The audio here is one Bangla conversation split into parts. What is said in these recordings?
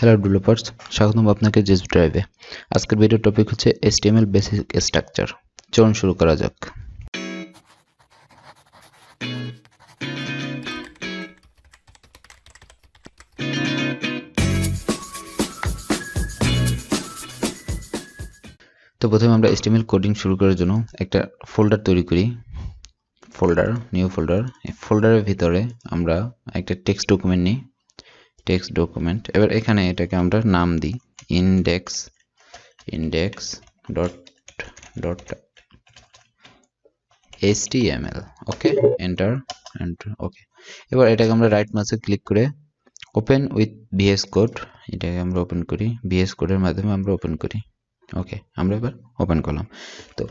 হ্যালো ডেভেলপার্স, স্বাগতম আপনাকে DevsDrive-এ। আজকের ভিডিও টপিক হচ্ছে HTML বেসিক স্ট্রাকচার। চলুন শুরু করা যাক। তো প্রথমে আমরা HTML কোডিং শুরু করার জন্য একটা ফোল্ডার তৈরি করি। New folder. এই ফোল্ডারের ভিতরে আমরা একটা টেক্সট ডকুমেন্ট নিই। টেক্সট ডকুমেন্ট, এবার এখানে এটাকে আমরা নাম দিই index.html। ওকে, এন্টার। ওকে, এবার এটাকে আমরা রাইট মাউসে ক্লিক করে ওপেন উইথ ভিএস কোড, এটাকে আমরা ওপেন করি। ভিএস কোডের মাধ্যমে আমরা ওপেন করি। ওকে, আমরা এবার ওপেন করলাম। তো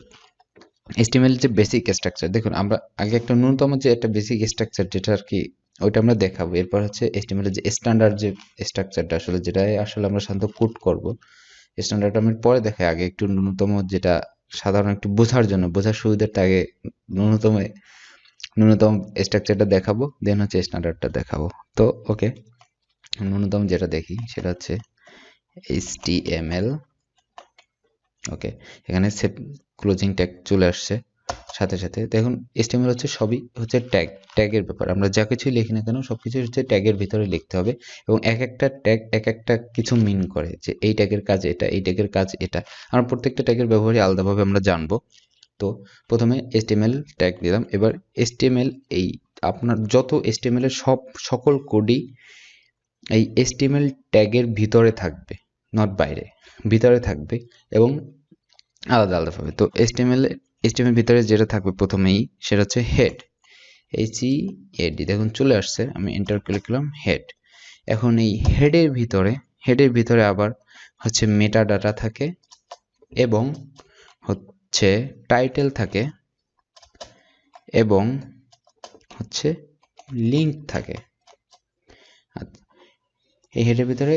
HTML যে বেসিক স্ট্রাকচার, দেখুন আমরা আগে একটা ন্যূনতম যে একটা বেসিক স্ট্রাকচার যেটা আর কি ওইটা আমরা দেখাবো। এরপর হচ্ছে HTML এর যে স্ট্যান্ডার্ড যে স্ট্রাকচারটা আসলে যেটা আসলে আমরা সাধারণত কোড করব, স্ট্যান্ডার্ডটা আমি পরে দেখাই। আগে একটু ন্যূনতম যেটা সাধারণ একটু বোঝার জন্য, বোঝার সুবিধার্থে আগে ন্যূনতম স্ট্রাকচারটা দেখাবো, দেন হচ্ছে স্ট্যান্ডার্ডটা দেখাবো। তো ওকে, ন্যূনতম যেটা দেখি সেটা হচ্ছে HTML। ওকে, এখানে সেভ ক্লোজিং ট্যাগ চলে আসছে সাথে সাথে। দেখুন HTML হচ্ছে সবই হচ্ছে ট্যাগের ব্যাপার। আমরা যা কিছুই লিখি না কেন সবকিছু হচ্ছে ট্যাগের ভিতরে লিখতে হবে, এবং এক একটা ট্যাগ এক একটা কিছু মিন করে, যে এই ট্যাগের কাজ এটা, এই ট্যাগের কাজ এটা। আমরা প্রত্যেকটা ট্যাগের ব্যবহারই আলাদাভাবে আমরা জানবো। তো প্রথমে HTML ট্যাগ দিলাম। এবার HTML এই আপনার যত HTML এর সকল কোডই এই HTML ট্যাগের ভিতরে থাকবে, নট বাইরে, ভিতরে থাকবে এবং আলাদা আলাদাভাবে। তো HTML ভিতরে যেটা থাকবে প্রথমেই সেটা হচ্ছে হেড, HEAD। দেখুন চলে আসছে, আমি এন্টার ক্লিক করলাম, হেড। এখন এই হেডের ভিতরে আবার হচ্ছে মেটা ডাটা থাকে এবং হচ্ছে টাইটেল থাকে এবং হচ্ছে লিঙ্ক থাকে। এই হেডের ভিতরে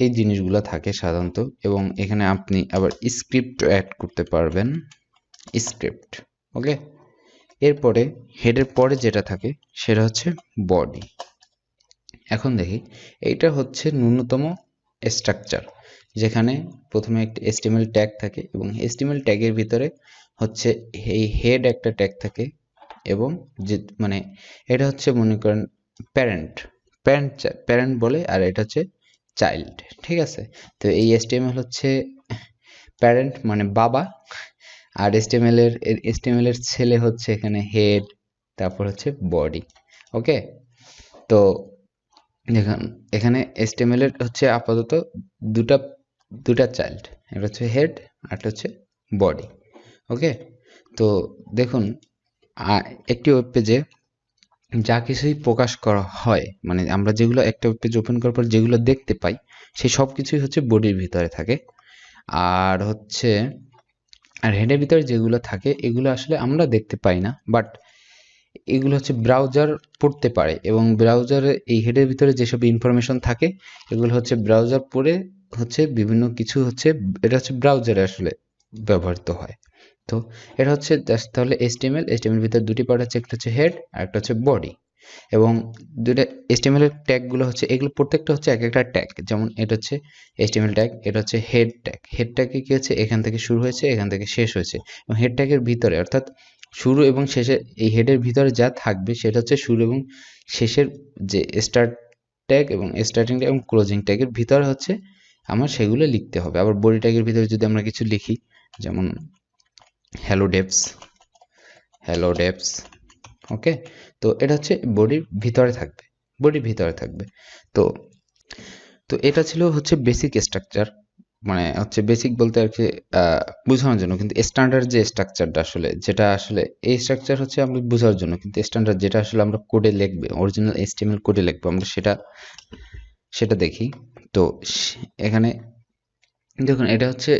এই জিনিসগুলো থাকে সাধারণত, এবং এখানে আপনি আবার স্ক্রিপ্ট অ্যাড করতে পারবেন, স্ক্রিপ্ট। ওকে, এরপরে হেডের পরে যেটা থাকে সেটা হচ্ছে বডি। এখন দেখি, এইটা হচ্ছে ন্যূনতম স্ট্রাকচার, যেখানে প্রথমে একটা HTML ট্যাগ থাকে এবং HTML ট্যাগের ভিতরে হচ্ছে এই হেড একটা ট্যাগ থাকে, এবং যে মানে এটা হচ্ছে মনে করেন প্যারেন্ট বলে, আর এটা হচ্ছে চাইল্ড। ঠিক আছে, তো এই HTML হচ্ছে প্যারেন্ট মানে বাবা, আর HTML এর ছেলে হচ্ছে এখানে হেড, তারপর হচ্ছে বডি। ওকে, তো দেখুন এখানে HTML এর হচ্ছে আপাতত দুটা চাইল্ড, একটা হচ্ছে হেড আর একটা হচ্ছে বডি। ওকে, তো দেখুন একটি ওয়েব পেজে যা কিছুই প্রকাশ করা হয়, মানে আমরা যেগুলো একটা ওয়েব পেজ ওপেন করার পর যেগুলো দেখতে পাই, সেই সব কিছুই হচ্ছে বডির ভিতরে থাকে। আর হেডের ভিতরে যেগুলো থাকে এগুলো আসলে আমরা দেখতে পাই না, বাট এগুলো হচ্ছে ব্রাউজার পড়তে পারে, এবং ব্রাউজারে এই হেডের ভিতরে যেসব ইনফরমেশন থাকে এগুলো হচ্ছে ব্রাউজার পড়ে হচ্ছে বিভিন্ন কিছু হচ্ছে, এটা হচ্ছে ব্রাউজারে আসলে ব্যবহৃত হয়। তো এটা হচ্ছে তাহলে HTML ভিতরে দুটি পার্ট আছে, একটা হচ্ছে হেড আর একটা হচ্ছে বডি। এবং দুটো HTML এর ট্যাগগুলো হচ্ছে, এগুলো প্রত্যেকটা হচ্ছে এক একটা ট্যাগ। যেমন এটা হচ্ছে HTML ট্যাগ, এটা হচ্ছে হেড ট্যাগ। হেড ট্যাগে কি হচ্ছে, এখান থেকে শুরু হয়েছে এখান থেকে শেষ হয়েছে, এবং হেড ট্যাগের ভিতরে অর্থাৎ শুরু এবং শেষে এই হেডের ভিতরে যা থাকবে সেটা হচ্ছে শুরু এবং শেষের যে স্টার্ট ট্যাগ এবং স্টার্টিং ট্যাগ এবং ক্লোজিং ট্যাগের ভিতরে হচ্ছে আমার সেগুলো লিখতে হবে। আবার বডি ট্যাগের ভিতরে যদি আমরা কিছু লিখি, যেমন হ্যালো ডেভস। ওকে, তো এটা হচ্ছে বডির ভিতরে থাকবে। তো এটা ছিল হচ্ছে বেসিক স্ট্রাকচার, মানে হচ্ছে বেসিক বলতে আর কি বোঝানোর জন্য। কিন্তু স্ট্যান্ডার্ড যে স্ট্রাকচারটা আসলে, যেটা আসলে এই স্ট্রাকচার হচ্ছে আমরা বোঝার জন্য, কিন্তু স্ট্যান্ডার্ড যেটা আসলে আমরা কোডে লিখবে, অরিজিনাল HTML কোডে লিখবো আমরা, সেটা দেখি। তো এখানে দেখুন এটা হচ্ছে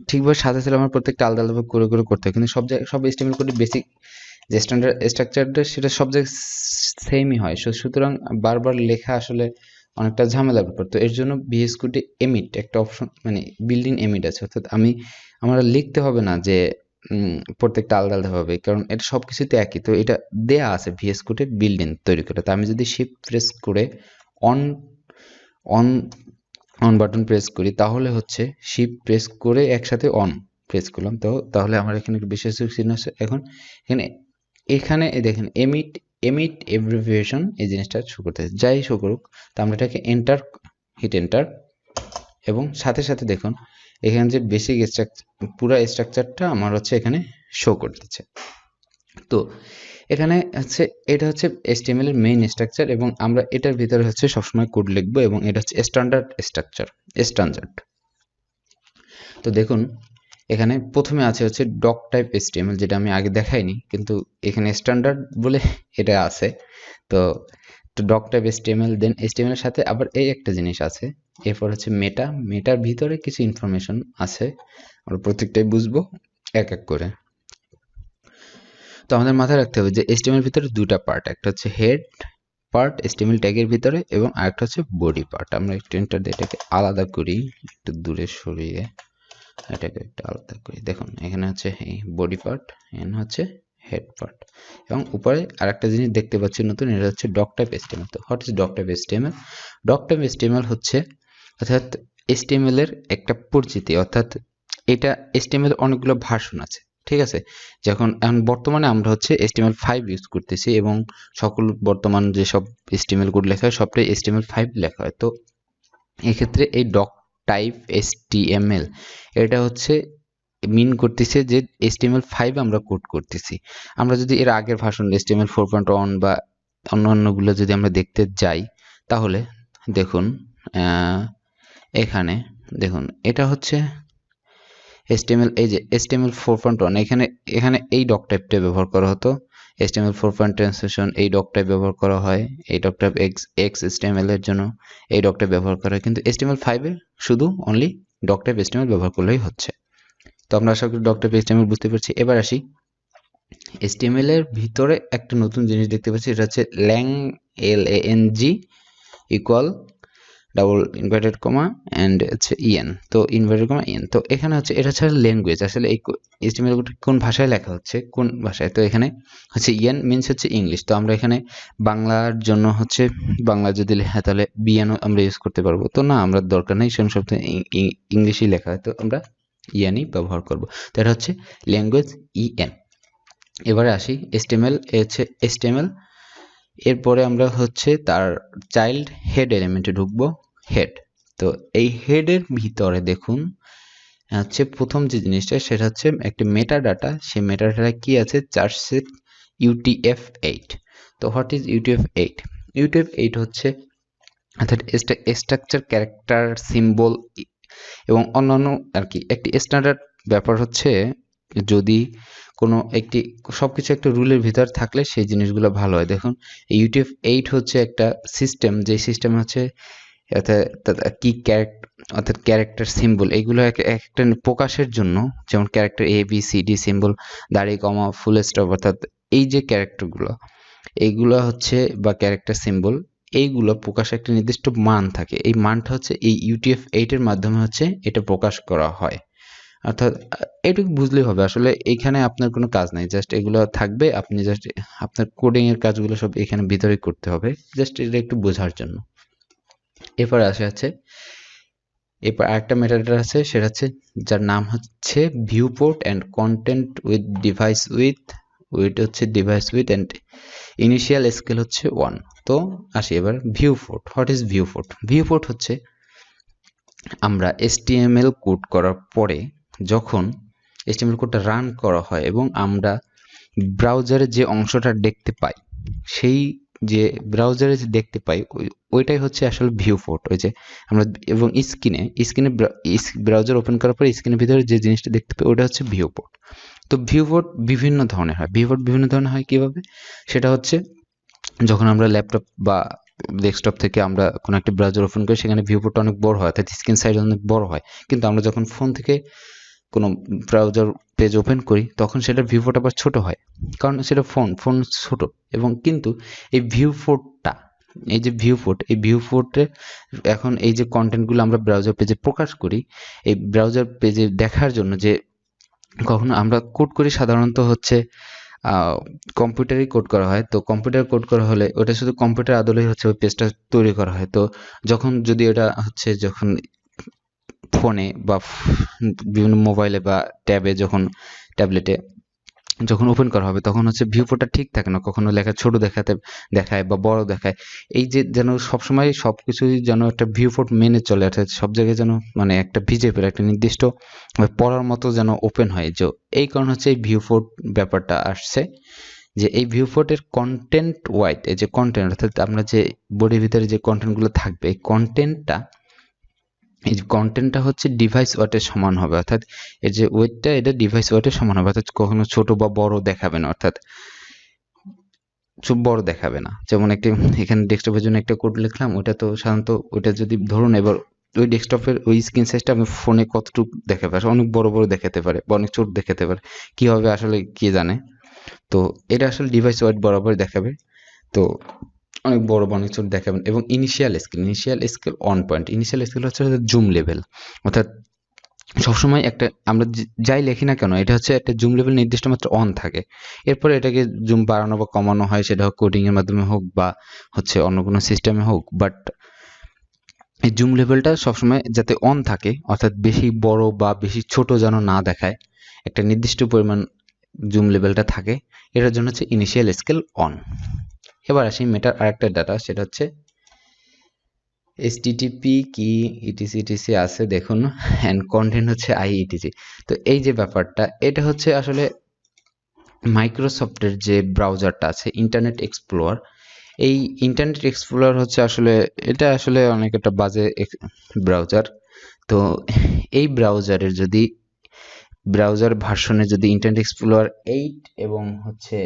ঠিকভাবে সাজাতে আমরা প্রত্যেকটা আলাদা আলাদা করে করতে হয়, কিন্তু সব HTML কোডে বেসিক যে স্ট্যান্ডার্ড স্ট্রাকচারটা সেটা সব জায়গায় সেমই হয়। সুতরাং বারবার লেখা আসলে অনেকটা ঝামেলার ব্যাপার। তো এর জন্য VS কোডে এমিট একটা অপশন, মানে বিল্ডিং এমিট আছে, অর্থাৎ আমরা লিখতে হবে না যে প্রত্যেকটা আলাদা আলাদাভাবে, কারণ এটা সব কিছুতে একই। তো এটা দেয়া আছে VS কোডে বিল্ডিং তৈরি করে। তো আমি যদি শিফট প্রেস করে অন অন বাটন প্রেস করি, তাহলে হচ্ছে শিফট প্রেস করে একসাথে অন প্রেস করলাম, তো তাহলে আমার এখানে একটু বিশেষ চিহ্ন আছে। এখন এখানে এখানে দেখেন এমিট এব্রিভিয়েশন এই জিনিসটা শো করতেছে, যাই শো করুক, তো আমরা এটাকে এন্টার, হিট এন্টার, এবং সাথে সাথে দেখুন এখানে যে বেসিক স্ট্রাকচার, পুরো স্ট্রাকচারটা আমার হচ্ছে এখানে শো করতেছে। তো এখানে হচ্ছে এটা হচ্ছে HTML এর মেইন স্ট্রাকচার, এবং আমরা এটার ভিতরে হচ্ছে সবসময় কোড লিখবো, এবং এটা হচ্ছে স্ট্যান্ডার্ড স্ট্রাকচার, স্ট্যান্ডার্ড। তো দেখুন এখানে প্রথমে আছে হচ্ছে ডক টাইপ HTML, যেটা আমি আগে দেখাইনি, কিন্তু এখানে স্ট্যান্ডার্ড বলে এটা আছে। তো ডক টাইপ HTML, দেন HTML এর সাথে আবার এই একটা জিনিস আছে, এরপর হচ্ছে মেটার ভিতরে কিছু ইনফরমেশন আছে, আমরা প্রত্যেকটাই বুঝবো এক এক করে। তো আমাদের মাথায় রাখতে হবে যে HTML ভিতরে দুটা পার্ট, একটা হচ্ছে হেড পার্ট HTML ট্যাগের ভিতরে, এবং আরেকটা হচ্ছে বডি পার্ট। আমরা একটু এন্টার দিয়ে এটাকে আলাদা করি, একটু দূরে সরিয়ে এটাকে একটু আলাদা করি। দেখুন এখানে হচ্ছে এই বডি পার্ট, এখানে হচ্ছে হেড পার্ট, এবং উপরে আরেকটা জিনিস দেখতে পাচ্ছি নতুন, এটা হচ্ছে ডক টাইপ HTML। তো what is doc type HTML? Doc type HTML হচ্ছে অর্থাৎ HTML এর একটা পরিচিতি, অর্থাৎ এটা HTML অনেকগুলো ভার্সন আছে, ঠিক আছে। এখন বর্তমানে আমরা হচ্ছে HTML5 ইউজ করতেছি, এবং সকল বর্তমান যেসব HTML কোড লেখা হয় সবটাই HTML5 লেখা হয়। তো এক্ষেত্রে এই ডক টাইপ HTML এটা হচ্ছে মিন করতেছে যে HTML5 আমরা কোড করতেছি। আমরা যদি এর আগের ভার্সন HTML4.1 বা অন্যান্যগুলো যদি আমরা দেখতে যাই, তাহলে দেখুন এখানে দেখুন এটা হচ্ছে HTML, এই যে HTML4.1, এখানে এই ডক টাইপটা ব্যবহার করা হতো। HTML4 ট্রান্সলেশন এই ডক টাইপ ব্যবহার করা হয়, এই ডক টাইপ XHTML এর জন্য এই ডক টাইপ ব্যবহার করা হয়, কিন্তু HTML5 এ শুধু অনলি ডক টাইপ HTML ব্যবহার করলেই হচ্ছে। তো আমরা আশা করি ডক টাইপ HTML বুঝতে পারছি। এবার আসি HTML এর ভিতরে একটা নতুন জিনিস দেখতে পাচ্ছি, এটা হচ্ছে lang, LANG equal double inverted comma and হচ্ছে ইএন, তো ইনভার্টেড কমা ইএন। তো এখানে হচ্ছে এটা হচ্ছে ল্যাঙ্গুয়েজ, আসলে এই HTML কোন ভাষায় লেখা হচ্ছে, কোন ভাষায়, তো এখানে হচ্ছে ইএন মিনস হচ্ছে ইংলিশ। তো আমরা এখানে বাংলার জন্য হচ্ছে বাংলা যদি লেখা তাহলে বিএনও আমরা ইউজ করতে পারবো, তো না আমরা দরকার নেই, সেরকম শব্দ ইংলিশই লেখা হয়, তো আমরা ইএনই ব্যবহার করব। তো এটা হচ্ছে ল্যাঙ্গুয়েজ ইএন। এবারে আসি HTML, হচ্ছে HTML, এরপরে আমরা হচ্ছে তার চাইল্ড হেড এলিমেন্টে ঢুকবো, হেড। তো এই হেডের ভিতরে দেখুন হচ্ছে প্রথম যে জিনিসটা সেটা হচ্ছে একটা মেটা ডাটা, সেই মেটা ডাটা কি আছে, চার্টসেট UTF-8। তো হোয়াট ইজ UTF-8? UTF-8 হচ্ছে অর্থাৎ স্ট্রাকচার, ক্যারেক্টার, সিম্বল এবং অন্যান্য আর কি একটি স্ট্যান্ডার্ড ব্যাপার হচ্ছে, যদি কোনো একটি সবকিছু একটা রুলের ভিতর থাকলে সেই জিনিসগুলো ভালো হয়। দেখুন UTF-8 হচ্ছে একটা সিস্টেম, যে সিস্টেম হচ্ছে কি অর্থাৎ ক্যারেক্টার, সিম্বল, এইগুলো একটা প্রকাশের জন্য, যেমন ক্যারেক্টার ABCD সিম্বল, দাড়ি কমা ফুল স্টপ, অর্থাৎ এই যে ক্যারেক্টারগুলো এইগুলো হচ্ছে বা ক্যারেক্টার সিম্বল, এইগুলো প্রকাশে একটা নির্দিষ্ট মান থাকে, এই মানটা হচ্ছে এই UTF-8 এর মাধ্যমে হচ্ছে এটা প্রকাশ করা হয়। অর্থাৎ এটুকু বুঝলেই হবে, আসলে এখানে আপনার কোনো কাজ নাই, জাস্ট এগুলো থাকবে, আপনি জাস্ট আপনার কোডিং এর কাজগুলো সব এখানে ভিতরে করতে হবে, জাস্ট এটা একটু বোঝার জন্য। এরপর আসে এরপর আরেকটা মেটাডাটা আছে, সেটা হচ্ছে যার নাম হচ্ছে viewport and content width device width হচ্ছে device width and initial scale হচ্ছে 1। তো আসি এবার viewport. What is viewport? Viewport হচ্ছে আমরা HTML কোড করার পরে যখন HTML কোডটা রান করা হয় এবং আমরা ব্রাউজারে যে অংশটা দেখতে পাই, সেই যে ব্রাউজারে যে দেখতে পাই ওইটাই হচ্ছে আসলে ভিউপোর্ট। ওই যে আমরা এবং স্ক্রিনে ব্রাউজার ওপেন করার পরে স্ক্রিনের ভিতরে যে জিনিসটা দেখতে পাই ওটা হচ্ছে ভিউপোর্ট। তো ভিউপোর্ট বিভিন্ন ধরনের হয়। ভিউপোর্ট বিভিন্ন ধরনের হয় কিভাবে? সেটা হচ্ছে যখন আমরা ল্যাপটপ বা ডেস্কটপ থেকে আমরা কোনো একটা ব্রাউজার ওপেন করি, সেখানে ভিউপোর্টটা অনেক বড় হয়, অর্থাৎ স্ক্রিন সাইজ অনেক বড় হয়, কিন্তু আমরা যখন ফোন থেকে কোনো ব্রাউজার পেজ ওপেন করি তখন সেটার ভিউপোর্ট আবার ছোট হয়, কারণ সেটা ফোন ছোট। এবং কিন্তু এই ভিউপোর্টটা, এই যে এই ভিউপোর্টে এখন এই যে কন্টেন্টগুলো আমরা ব্রাউজার পেজে প্রকাশ করি, এই ব্রাউজার পেজে দেখার জন্য যে কখনো আমরা কোড করি সাধারণত হচ্ছে কম্পিউটারই কোড করা হয়। তো কম্পিউটার কোড করা হলে ওটা শুধু কম্পিউটার আদলেই হচ্ছে ওই পেজটা তৈরি করা হয়। তো যখন যদি ওটা হচ্ছে যখন ফোনে বা বিভিন্ন মোবাইলে বা ট্যাবে যখন ট্যাবলেটে যখন ওপেন করা হবে তখন হচ্ছে ভিউ পোর্টটা ঠিক থাকে না, কখনো লেখা ছোট দেখায় বা বড় দেখায়। এই যে যেন সবসময় সবকিছুই যেন একটা ভিউ পোর্ট মেনে চলে, অর্থাৎ সব জায়গায় যেন মানে একটা ভিজেপের একটা নির্দিষ্ট পড়ার মতো যেন ওপেন হয়। যে এই কারণ হচ্ছে এই ভিউ পোর্ট ব্যাপারটা আসছে, যে এই ভিউ পোর্টের কন্টেন্ট ওয়াইড, এই যে কন্টেন্ট অর্থাৎ আমরা যে বডির ভিতরে যে কন্টেন্টগুলো থাকবে এই কন্টেন্টটা হচ্ছে ডিভাইস ওয়েটের সমান হবে, অর্থাৎ এর যে ওয়েটটা এটা ডিভাইস ওয়েটের সমান হবে, অর্থাৎ কখনো ছোট বা বড় দেখাবে না, অর্থাৎ খুব বড় দেখাবে না। যেমন একটি এখানে ডেস্কটপের জন্য একটা কোড লিখলাম, ওটা তো সাধারণত ওইটা যদি ধরুন এবার ওই ডেস্কটপের ওই স্ক্রিন সাইজটা আমি ফোনে কতটুকু দেখাবে, আসলে অনেক বড় দেখাতে পারে বা অনেক ছোট দেখাতে পারে, কি হবে আসলে কে জানে। তো এটা আসলে ডিভাইস ওয়েট বরাবর দেখাবে, তো অনেক বড় বা অনেক ছোট দেখাবেন। এবং initial scale on point. Initial scale হচ্ছে জুম লেভেল, অর্থাৎ সবসময় একটা আমরা যাই লিখি না কেন এটা হচ্ছে একটা জুম লেভেল নির্দিষ্ট মাত্রা অন থাকে, এরপরে এটাকে জুম বাড়ানো বা কমানো হয়, সেটা হোক কোডিং এর মাধ্যমে হোক বা হচ্ছে অন্য কোনো সিস্টেমে হোক, বাট এই জুম লেভেলটা সবসময় যাতে অন থাকে, অর্থাৎ বেশি বড় বা বেশি ছোট যেন না দেখায়, একটা নির্দিষ্ট পরিমাণ জুম লেভেলটা থাকে, এটার জন্য হচ্ছে ইনিশিয়াল স্কেল অন। এবার আসি মেটার আরেকটা ডাটা, সেটা হচ্ছে HTTP কি ইটিসি আছে দেখুন, অ্যান্ড কন্টেন্ট হচ্ছে IETC। তো এই যে ব্যাপারটা এটা হচ্ছে আসলে মাইক্রোসফটের যে ব্রাউজারটা আছে ইন্টারনেট এক্সপ্লোরার, এই ইন্টারনেট এক্সপ্লোরার হচ্ছে আসলে এটা আসলে অনেক একটা বাজে ব্রাউজার। তো এই ব্রাউজারের যদি ব্রাউজার ভার্সনে যদি ইন্টারনেট এক্সপ্লোরার 8 এবং হচ্ছে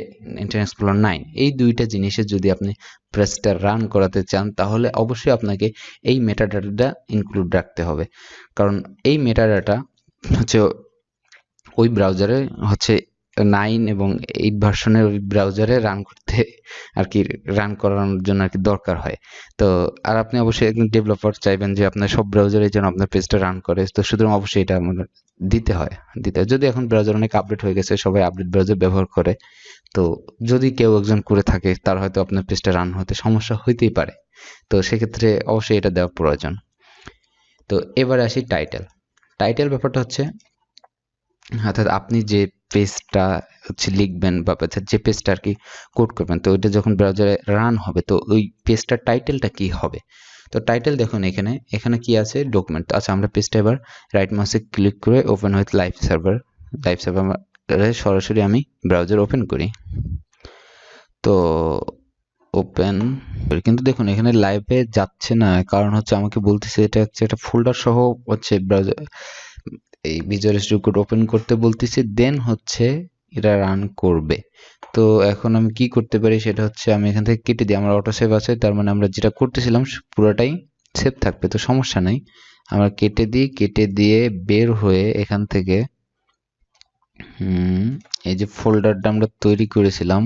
ইন্টারনেট এক্সপ্লোরার 9 এই দুইটা জিনিসের যদি আপনি পেজটা রান করাতে চান তাহলে অবশ্যই আপনাকে এই মেটাডাটাটা ইনক্লুড রাখতে হবে, কারণ এই মেটাডাটা হচ্ছে ওই ব্রাউজারে হচ্ছে 9 এবং 8 ভার্সনের ওই ব্রাউজারে রান করতে আর কি রান করানোর জন্য আর কি দরকার হয়। তো আর আপনি অবশ্যই একজন ডেভেলপার চাইবেন যে আপনার সব ব্রাউজারে যেন আপনার পেজটা রান করে, তো সুতরাং অবশ্যই এটা আমাদের দিতে হয়। যদি এখন ব্রাউজার অনেক আপডেট হয়ে গেছে, সবাই আপডেট ব্রাউজার ব্যবহার করে, তো যদি কেউ একজন করে থাকে তার হয়তো আপনার পেজটা রান হতে সমস্যা হইতেই পারে, তো সেক্ষেত্রে অবশ্যই এটা দেওয়া প্রয়োজন। তো এবারে আসি টাইটেল ব্যাপারটা হচ্ছে অর্থাৎ আপনি যে পেজটা হচ্ছে লিখবেন বা যে পেজটা আর কি কোড করবেন, তো ওইটা যখন ব্রাউজারে রান হবে তো ওই পেজটার টাইটেলটা কি হবে। তো টাইটেল দেখুন এখানে কি আছে, ডকুমেন্ট। আচ্ছা আমরা পেজটা এবার রাইট মাউসে ক্লিক করে ওপেন উইথ লাইভ সার্ভার সরাসরি আমি ব্রাউজার ওপেন করি। তো ওপেন কিন্তু দেখুন এখানে লাইভে যাচ্ছে না, কারণ হচ্ছে আমাকে বলতেছে এটা হচ্ছে একটা ফোল্ডার সহ হচ্ছে ব্রাউজার এই ভিজুয়াল স্টুডিও কোড ওপেন করতে বলতেছি, দেন হচ্ছে এটা রান করবে। তো এখন আমি কি করতে পারি সেটা হচ্ছে আমি এখান থেকে কেটে দিই, আমার অটো সেভ আছে, তার মানে আমরা যেটা করতেছিলাম পুরোটাই সেভ থাকবে, তো সমস্যা নাই। আমরা কেটে দিয়ে বের হয়ে এখান থেকে এই যে ফোল্ডারটা আমরা তৈরি করেছিলাম,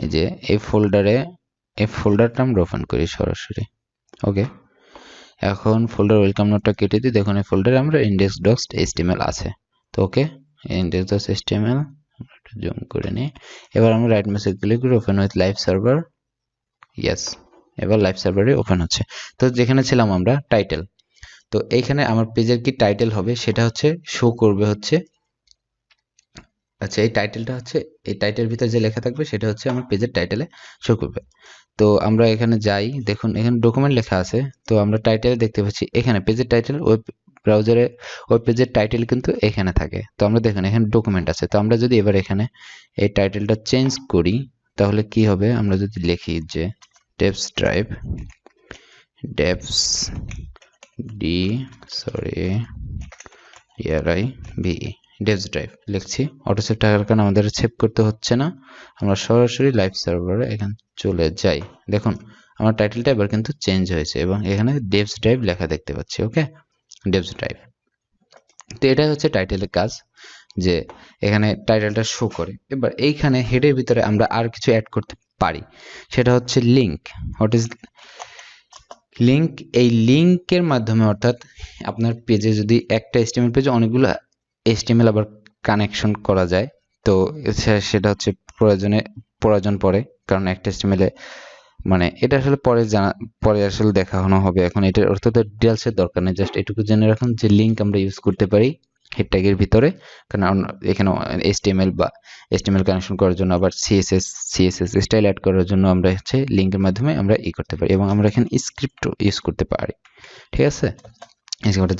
এই যে এই ফোল্ডারটা আমরা ওপেন করি সরাসরি। ওকে, এখন ফোল্ডার ওয়েলকাম নোটটা কেটে দিই, দেখুন এই ফোল্ডারে আমরা index.html আছে। তো ওকে, index.html জুম করে নিই। এবার আমরা রাইট মাউস ক্লিক করে open with live server, yes, এবার লাইভ সার্ভারে ওপেন হচ্ছে। তো যেখানে ছিলাম আমরা টাইটেল, তো এইখানে আমার পেজের কি টাইটেল হবে সেটা হচ্ছে শো করবে হচ্ছে, আচ্ছা এই টাইটেলটা হচ্ছে এই টাইটেলের ভিতরে যে লেখা থাকবে সেটা হচ্ছে আমার পেজের টাইটেলে শো করবে। তো আমরা এখানে যাই, দেখুন এখানে ডকুমেন্ট লেখা আছে, তো আমরা টাইটেলে দেখতে পাচ্ছি এখানে পেজের টাইটেল, ওয়েব ব্রাউজারে ওয়েব পেজের টাইটেল কিন্তু এখানে থাকে। তো আমরা দেখুন এখানে ডকুমেন্ট আছে, তো আমরা যদি এবার এখানে এই টাইটেলটা চেঞ্জ করি তাহলে কি হবে, আমরা যদি লিখি যে DevsDrive DevsDrive লিখছি, অটো সেভ থাকার কারণে আমাদের সেভ করতে হচ্ছে না, আমরা সরাসরি লাইভ সার্ভারে এখানে চলে যাই। দেখুন আমার টাইটেলটা এবার কিন্তু চেঞ্জ হয়েছে এবং এখানে DevsDrive লেখা দেখতে পাচ্ছি। ওকে, DevsDrive। তো এটাই হচ্ছে টাইটেলের কাজ, যে এখানে টাইটেলটা শো করে। এবার এইখানে হেডের ভিতরে আমরা আর কিছু অ্যাড করতে পারি, সেটা হচ্ছে লিঙ্ক। What is link? এই লিঙ্কের মাধ্যমে অর্থাৎ আপনার পেজে যদি একটা HTML পেজে অনেকগুলো HTML আবার কানেকশন করা যায়, তো সেটা হচ্ছে প্রয়োজন পড়ে, কারণ একটা HTML মানে এটা আসলে পরে আসলে দেখানো হবে। এখন এটার অর্থ তো ডিটেলসের দরকার নেই, জাস্ট এটুকু জেনে রাখুন যে লিঙ্ক আমরা ইউজ করতে পারি হেড ট্যাগের ভিতরে, কারণ এখানে HTML কানেকশন করার জন্য, আবার CSS স্টাইল অ্যাড করার জন্য আমরা হচ্ছে লিঙ্কের মাধ্যমে আমরা করতে পারি, এবং আমরা এখানে স্ক্রিপ্টও ইউজ করতে পারি। ঠিক আছে,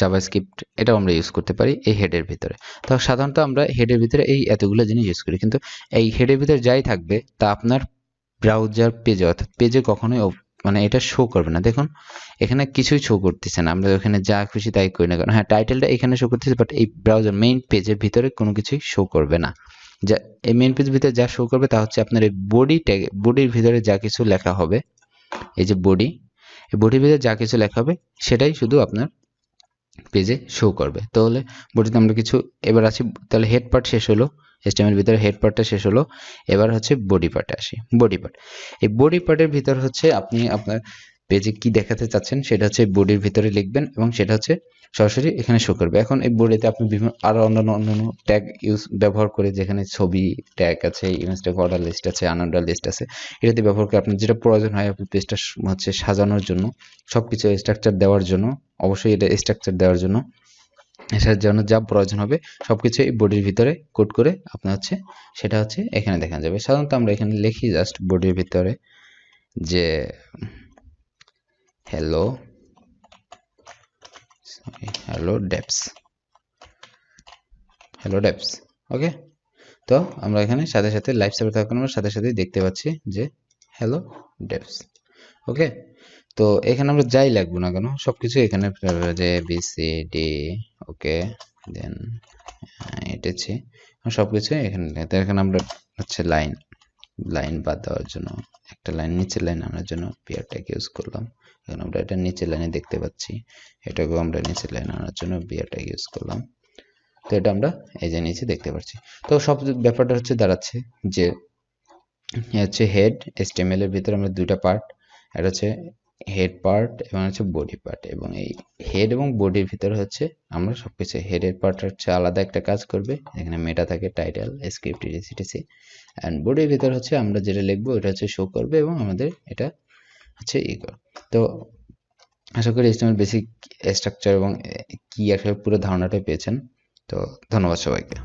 জাভাস্ক্রিপ্ট এটাও আমরা ইউজ করতে পারি এই হেডের ভিতরে। তো সাধারণত আমরা হেডের ভিতরে এই এতগুলো জিনিস ইউজ করি, কিন্তু এই হেডের ভিতরে যাই থাকবে তা আপনার ব্রাউজার পেজে, অর্থাৎ পেজে কখনোই মানে এটা শো করবে না। দেখুন এখানে কিছুই শো করতেছে না, আমরা ওখানে যা খুশি তাই করি না, কারণ হ্যাঁ টাইটেলটা এখানে শো করতেছে, বাট এই ব্রাউজার মেইন পেজের ভিতরে কোনো কিছুই শো করবে না। যা এই মেইন পেজের ভিতরে যা শো করবে তা হচ্ছে আপনার এই বডির ভিতরে যা কিছু লেখা হবে, এই যে এই বডির ভিতরে যা কিছু লেখা হবে সেটাই শুধু আপনার পেজে শো করবে। তাহলে বডিতে আমরা কিছু এবার আছি, তাহলে হেড পার্ট শেষ হলো, HTML ভিতরে হেড পার্টটা শেষ হলো। এবার হচ্ছে বডি পার্টে আসি। বডি পার্ট, এই বডি পার্টের ভিতর হচ্ছে আপনি আপনার পেজে কি দেখাতে চাচ্ছেন সেটা হচ্ছে বডির ভিতরে লিখবেন, এবং সেটা হচ্ছে সরাসরি এখানে শো করবে। এখন এই বডিতে আপনি বিভিন্ন আরো অন্যান্য ট্যাগ ব্যবহার করে, যেখানে ছবি ট্যাগ আছে, ইমেজ ট্যাগ, অর্ডার লিস্ট আছে, আনঅর্ডার লিস্ট আছে, এটাতে ব্যবহার করে আপনার যেটা প্রয়োজন হয় আপনার পেজটা হচ্ছে সাজানোর জন্য, সবকিছু স্ট্রাকচার দেওয়ার জন্য, অবশ্যই এটা স্ট্রাকচার দেওয়ার জন্য, এটার জন্য যা প্রয়োজন হবে সবকিছু এই বডির ভিতরে কোড করে আপনার হচ্ছে সেটা হচ্ছে এখানে দেখা যাবে। সাধারণত আমরা এখানে লিখি জাস্ট বডির ভিতরে যে হ্যালো ডেভস, ওকে। তো আমরা এখানে সাথে লাইভ সার্ভার থাকার আমরা সাথে দেখতে পাচ্ছি যে হ্যালো ডেভস, ওকে। তো এখানে আমরা যাই লাগবো না কেন সবকিছু এখানে যে ABCD, ওকে, দেন এটেছি সবকিছু এখানে। এখানে আমরা হচ্ছে লাইন বাদ দেওয়ার জন্য একটা লাইন, নিচের লাইন আনার জন্য পেয়ার ট্যাগ ইউজ করলাম। এখন আমরা এটা নিচের লাইনে দেখতে পাচ্ছি, এটাকেও আমরা নিচের লাইন আনার জন্য পেয়ার ট্যাগ ইউজ করলাম। তো এটা আমরা এই যে নিচে দেখতে পাচ্ছি। তো সব ব্যাপারটা হচ্ছে দাঁড়াচ্ছে যে হচ্ছে হেড HTML এর ভিতরে আমরা দুইটা পার্ট, এটা হচ্ছে হেড পার্ট এবং হচ্ছে বডি পার্ট, এবং এই হেড এবং বডির ভিতরে হচ্ছে আমরা সবকিছু, হেডের পার্ট হচ্ছে আলাদা একটা কাজ করবে, এখানে মেটা থাকে, টাইটেল, স্ক্রিপ্ট, etc, অ্যান্ড বডির ভিতর হচ্ছে আমরা যেটা লিখবো ওটা হচ্ছে শো করবে, এবং আমাদের এটা হচ্ছে তো আশা করি HTML বেসিক স্ট্রাকচার এবং কি আসলে পুরো ধারণাটা পেয়েছেন। তো ধন্যবাদ সবাইকে।